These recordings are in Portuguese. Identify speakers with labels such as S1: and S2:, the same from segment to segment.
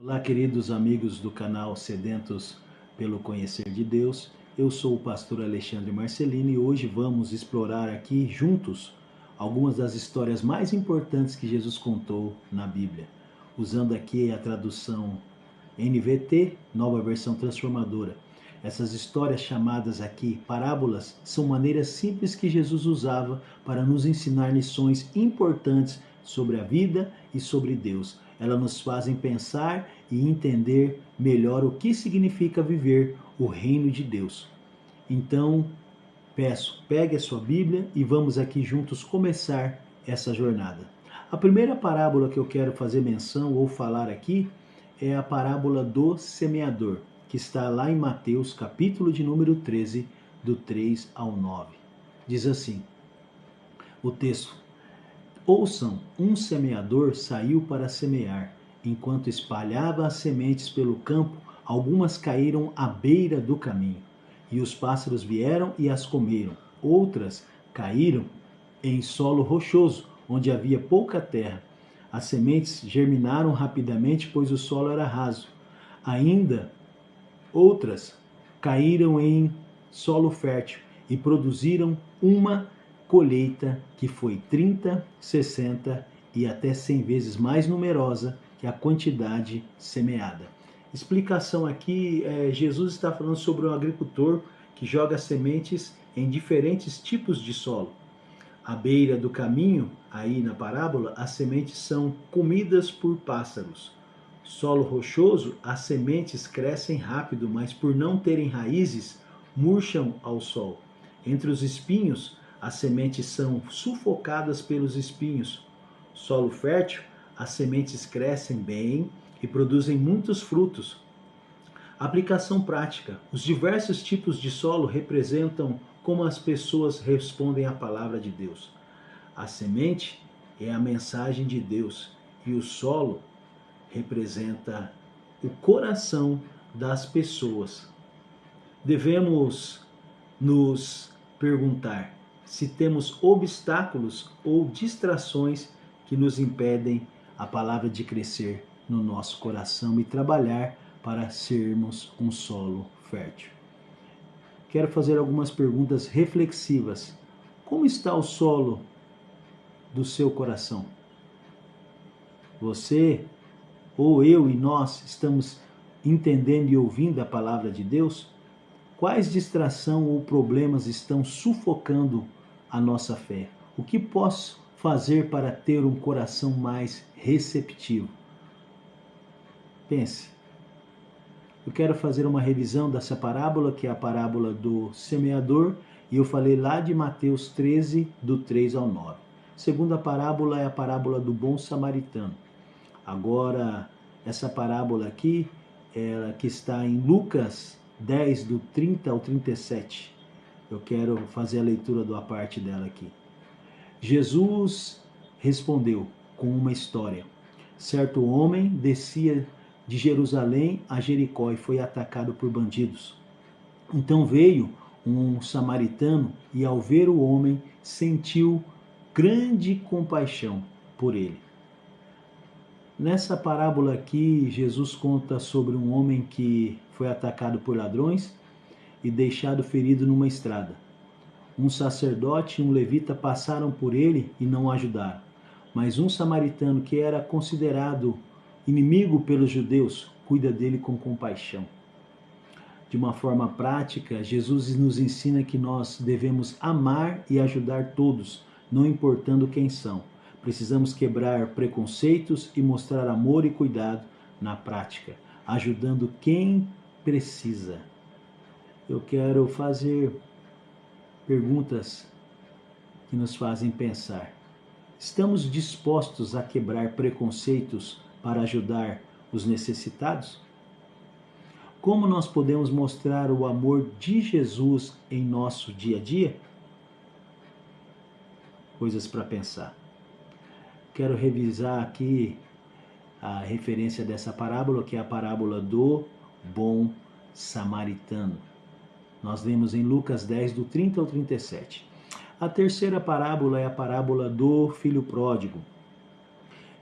S1: Olá, queridos amigos do canal Sedentos pelo Conhecer de Deus. Eu sou o pastor Alexandre Marcelino e hoje vamos explorar aqui juntos algumas das histórias mais importantes que Jesus contou na Bíblia, usando aqui a tradução NVT, Nova Versão Transformadora. Essas histórias chamadas aqui parábolas são maneiras simples que Jesus usava para nos ensinar lições importantes sobre a vida e sobre Deus. Elas nos fazem pensar e entender melhor o que significa viver o reino de Deus. Então, peço, pegue a sua Bíblia e vamos aqui juntos começar essa jornada. A primeira parábola que eu quero fazer menção ou falar aqui é a parábola do semeador, que está lá em Mateus, capítulo de número 13, do 3 ao 9. Diz assim, o texto: Ouçam, um semeador saiu para semear. Enquanto espalhava as sementes pelo campo, algumas caíram à beira do caminho, e os pássaros vieram e as comeram. Outras caíram em solo rochoso, onde havia pouca terra. As sementes germinaram rapidamente, pois o solo era raso. Ainda outras caíram em solo fértil e produziram uma colheita que foi 30, 60 e até 100 vezes mais numerosa que a quantidade semeada. Explicação aqui, Jesus está falando sobre um agricultor que joga sementes em diferentes tipos de solo. À beira do caminho, aí na parábola, as sementes são comidas por pássaros. Solo rochoso, as sementes crescem rápido, mas por não terem raízes, murcham ao sol. Entre os espinhos, as sementes são sufocadas pelos espinhos. Solo fértil, as sementes crescem bem e produzem muitos frutos. Aplicação prática. Os diversos tipos de solo representam como as pessoas respondem à palavra de Deus. A semente é a mensagem de Deus e o solo representa o coração das pessoas. Devemos nos perguntar se temos obstáculos ou distrações que nos impedem a palavra de crescer no nosso coração e trabalhar para sermos um solo fértil. Quero fazer algumas perguntas reflexivas. Como está o solo do seu coração? Você, ou eu e nós, estamos entendendo e ouvindo a palavra de Deus? Quais distração ou problemas estão sufocando a nossa fé? O que posso fazer para ter um coração mais receptivo? Pense. Eu quero fazer uma revisão dessa parábola, que é a parábola do semeador, e eu falei lá de Mateus 13, do 3 ao 9. A segunda parábola é a parábola do bom samaritano. Agora, essa parábola aqui, ela que está em Lucas 10, do 30 ao 37. Eu quero fazer a leitura da parte dela aqui. Jesus respondeu com uma história. Certo homem descia de Jerusalém a Jericó e foi atacado por bandidos. Então veio um samaritano e, ao ver o homem, sentiu grande compaixão por ele. Nessa parábola aqui, Jesus conta sobre um homem que foi atacado por ladrões e deixado ferido numa estrada. Um sacerdote e um levita passaram por ele e não o ajudaram. Mas um samaritano, que era considerado inimigo pelos judeus, cuida dele com compaixão. De uma forma prática, Jesus nos ensina que nós devemos amar e ajudar todos, não importando quem são. Precisamos quebrar preconceitos e mostrar amor e cuidado na prática, ajudando quem precisa. Eu quero fazer perguntas que nos fazem pensar. Estamos dispostos a quebrar preconceitos para ajudar os necessitados? Como nós podemos mostrar o amor de Jesus em nosso dia a dia? Coisas para pensar. Quero revisar aqui a referência dessa parábola, que é a parábola do bom samaritano. Nós lemos em Lucas 10, do 30 ao 37. A terceira parábola é a parábola do filho pródigo.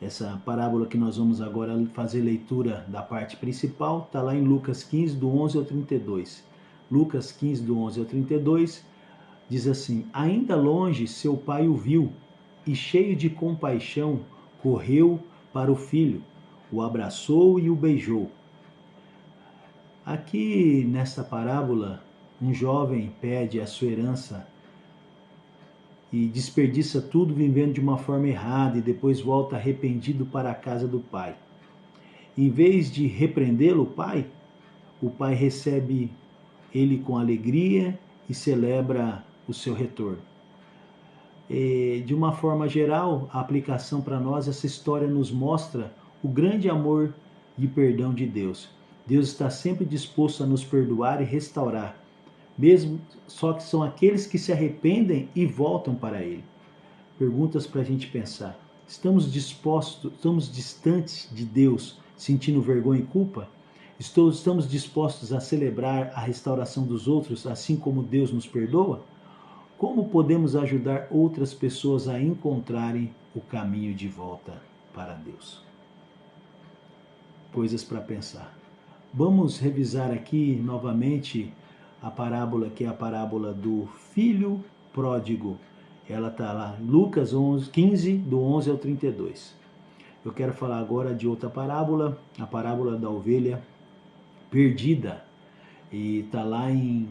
S1: Essa parábola que nós vamos agora fazer leitura da parte principal, está lá em Lucas 15, do 11 ao 32. Lucas 15, do 11 ao 32, diz assim: Ainda longe seu pai o viu, e cheio de compaixão, correu para o filho, o abraçou e o beijou. Aqui nesta parábola, um jovem pede a sua herança e desperdiça tudo vivendo de uma forma errada e depois volta arrependido para a casa do pai. Em vez de repreendê-lo, o pai recebe ele com alegria e celebra o seu retorno. De uma forma geral, a aplicação para nós, essa história nos mostra o grande amor e perdão de Deus. Deus está sempre disposto a nos perdoar e restaurar, mesmo só que são aqueles que se arrependem e voltam para Ele. Perguntas para a gente pensar. Estamos distantes de Deus, sentindo vergonha e culpa? Estamos dispostos a celebrar a restauração dos outros, assim como Deus nos perdoa? Como podemos ajudar outras pessoas a encontrarem o caminho de volta para Deus? Coisas para pensar. Vamos revisar aqui novamente a parábola, que é a parábola do filho pródigo. Ela está lá em Lucas 15, do 11 ao 32. Eu quero falar agora de outra parábola, a parábola da ovelha perdida. E está lá em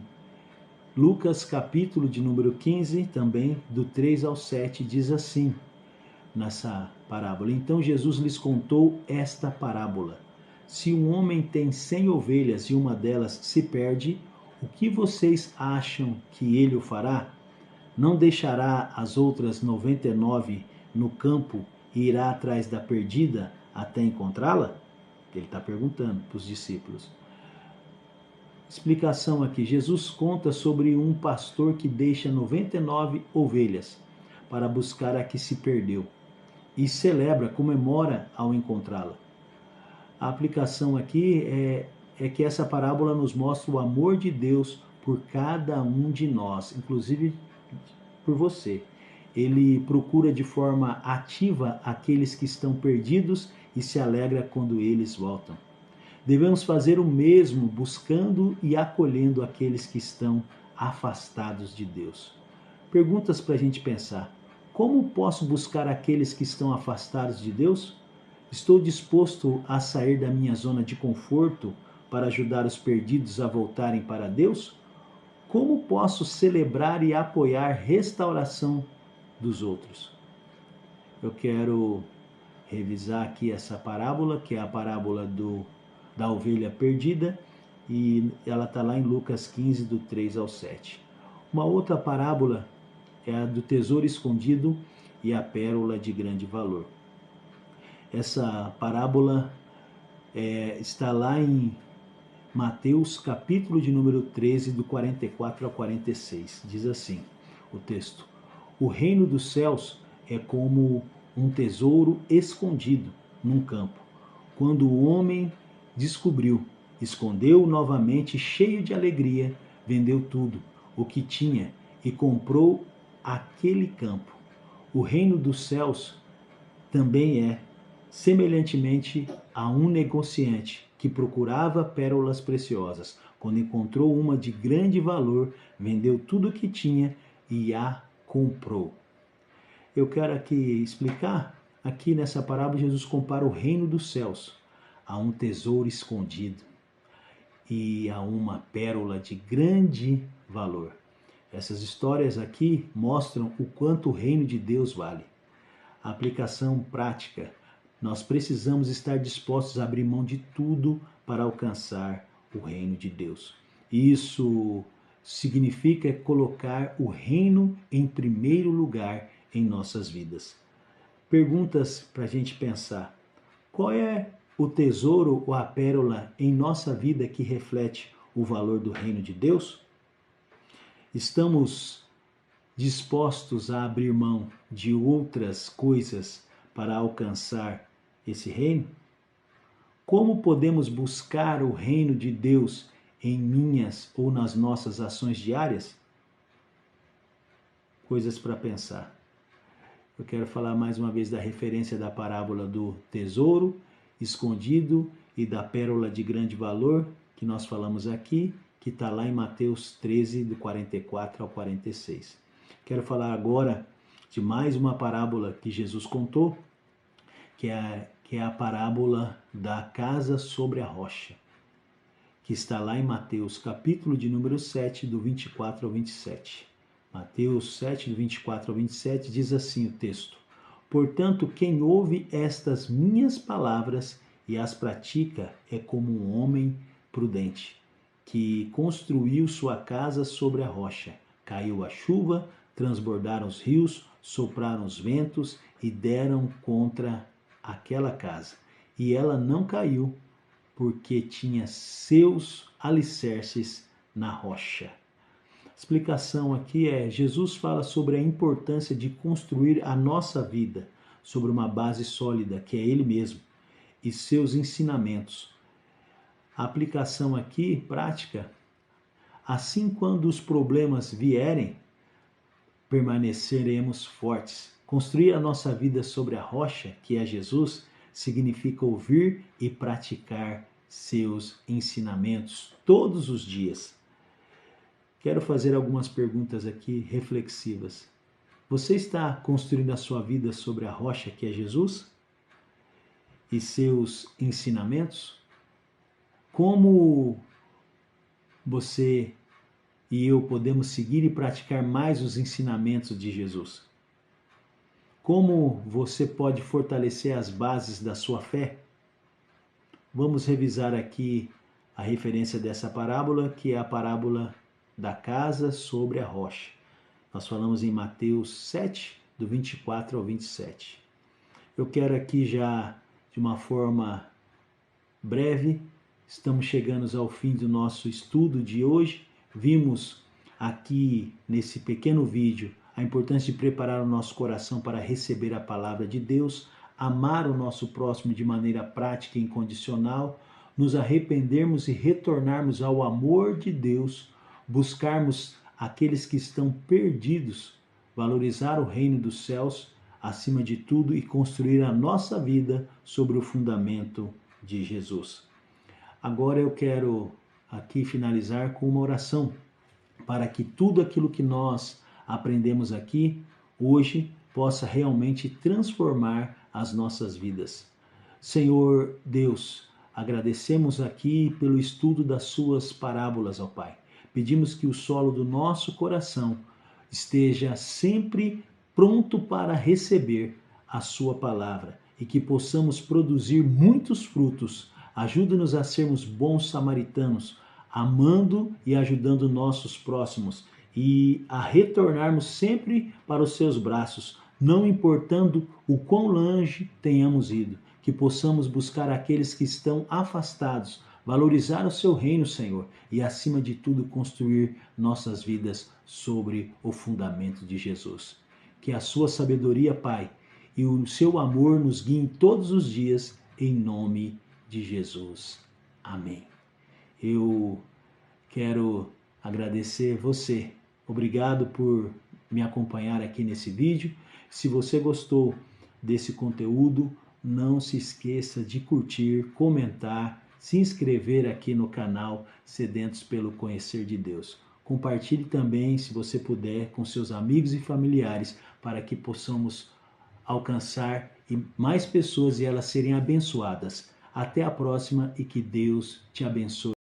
S1: Lucas, capítulo de número 15, também do 3 ao 7, diz assim, nessa parábola: Então Jesus lhes contou esta parábola. Se um homem tem 100 ovelhas e uma delas se perde, o que vocês acham que ele o fará? Não deixará as outras 99 no campo e irá atrás da perdida até encontrá-la? Ele está perguntando para os discípulos. Explicação aqui: Jesus conta sobre um pastor que deixa 99 ovelhas para buscar a que se perdeu e comemora ao encontrá-la. A aplicação aqui é que essa parábola nos mostra o amor de Deus por cada um de nós, inclusive por você. Ele procura de forma ativa aqueles que estão perdidos e se alegra quando eles voltam. Devemos fazer o mesmo, buscando e acolhendo aqueles que estão afastados de Deus. Perguntas para a gente pensar. Como posso buscar aqueles que estão afastados de Deus? Estou disposto a sair da minha zona de conforto para ajudar os perdidos a voltarem para Deus? Como posso celebrar e apoiar a restauração dos outros? Eu quero revisar aqui essa parábola, que é a parábola da ovelha perdida, e ela está lá em Lucas 15, do 3 ao 7. Uma outra parábola é a do tesouro escondido e a pérola de grande valor. Essa parábola está lá em Mateus, capítulo de número 13, do 44 ao 46. Diz assim o texto: O reino dos céus é como um tesouro escondido num campo. Quando o homem descobriu, escondeu novamente, cheio de alegria, vendeu tudo o que tinha e comprou aquele campo. O reino dos céus também é semelhantemente a um negociante que procurava pérolas preciosas. Quando encontrou uma de grande valor, vendeu tudo o que tinha e a comprou. Eu quero aqui explicar, aqui nessa parábola, Jesus compara o reino dos céus a um tesouro escondido e a uma pérola de grande valor. Essas histórias aqui mostram o quanto o reino de Deus vale. A aplicação prática: nós precisamos estar dispostos a abrir mão de tudo para alcançar o reino de Deus. Isso significa colocar o reino em primeiro lugar em nossas vidas. Perguntas para a gente pensar. Qual é o tesouro ou a pérola em nossa vida que reflete o valor do reino de Deus? Estamos dispostos a abrir mão de outras coisas para alcançar esse reino? Como podemos buscar o reino de Deus em minhas ou nas nossas ações diárias? Coisas para pensar. Eu quero falar mais uma vez da referência da parábola do tesouro escondido e da pérola de grande valor, que nós falamos aqui, que está lá em Mateus 13, do 44 ao 46. Quero falar agora de mais uma parábola que Jesus contou, que é a parábola da casa sobre a rocha, que está lá em Mateus, capítulo de número 7, do 24 ao 27. Mateus 7, do 24 ao 27, diz assim o texto: Portanto, quem ouve estas minhas palavras e as pratica é como um homem prudente, que construiu sua casa sobre a rocha. Caiu a chuva, transbordaram os rios, sopraram os ventos e deram contra aquela casa. E ela não caiu, porque tinha seus alicerces na rocha. A explicação aqui é: Jesus fala sobre a importância de construir a nossa vida sobre uma base sólida, que é Ele mesmo, e seus ensinamentos. A aplicação aqui, prática, assim quando os problemas vierem, permaneceremos fortes. Construir a nossa vida sobre a rocha, que é Jesus, significa ouvir e praticar seus ensinamentos todos os dias. Quero fazer algumas perguntas aqui reflexivas. Você está construindo a sua vida sobre a rocha, que é Jesus, e seus ensinamentos? Como você e eu podemos seguir e praticar mais os ensinamentos de Jesus? Como você pode fortalecer as bases da sua fé? Vamos revisar aqui a referência dessa parábola, que é a parábola da casa sobre a rocha. Nós falamos em Mateus 7, do 24 ao 27. Eu quero aqui já, de uma forma breve, estamos chegando ao fim do nosso estudo de hoje. Vimos aqui nesse pequeno vídeo a importância de preparar o nosso coração para receber a palavra de Deus, amar o nosso próximo de maneira prática e incondicional, nos arrependermos e retornarmos ao amor de Deus, buscarmos aqueles que estão perdidos, valorizar o reino dos céus acima de tudo e construir a nossa vida sobre o fundamento de Jesus. Agora eu quero aqui finalizar com uma oração para que tudo aquilo que nós aprendemos aqui hoje possa realmente transformar as nossas vidas. Senhor Deus, agradecemos aqui pelo estudo das suas parábolas, ó Pai. Pedimos que o solo do nosso coração esteja sempre pronto para receber a sua palavra e que possamos produzir muitos frutos. Ajuda-nos a sermos bons samaritanos, amando e ajudando nossos próximos e a retornarmos sempre para os seus braços, não importando o quão longe tenhamos ido, que possamos buscar aqueles que estão afastados, valorizar o seu reino, Senhor, e acima de tudo construir nossas vidas sobre o fundamento de Jesus. Que a sua sabedoria, Pai, e o seu amor nos guiem todos os dias, em nome de Jesus. Amém. Eu quero agradecer você. Obrigado por me acompanhar aqui nesse vídeo. Se você gostou desse conteúdo, não se esqueça de curtir, comentar, se inscrever aqui no canal Sedentos pelo Conhecer de Deus. Compartilhe também, se você puder, com seus amigos e familiares, para que possamos alcançar mais pessoas e elas serem abençoadas. Até a próxima e que Deus te abençoe.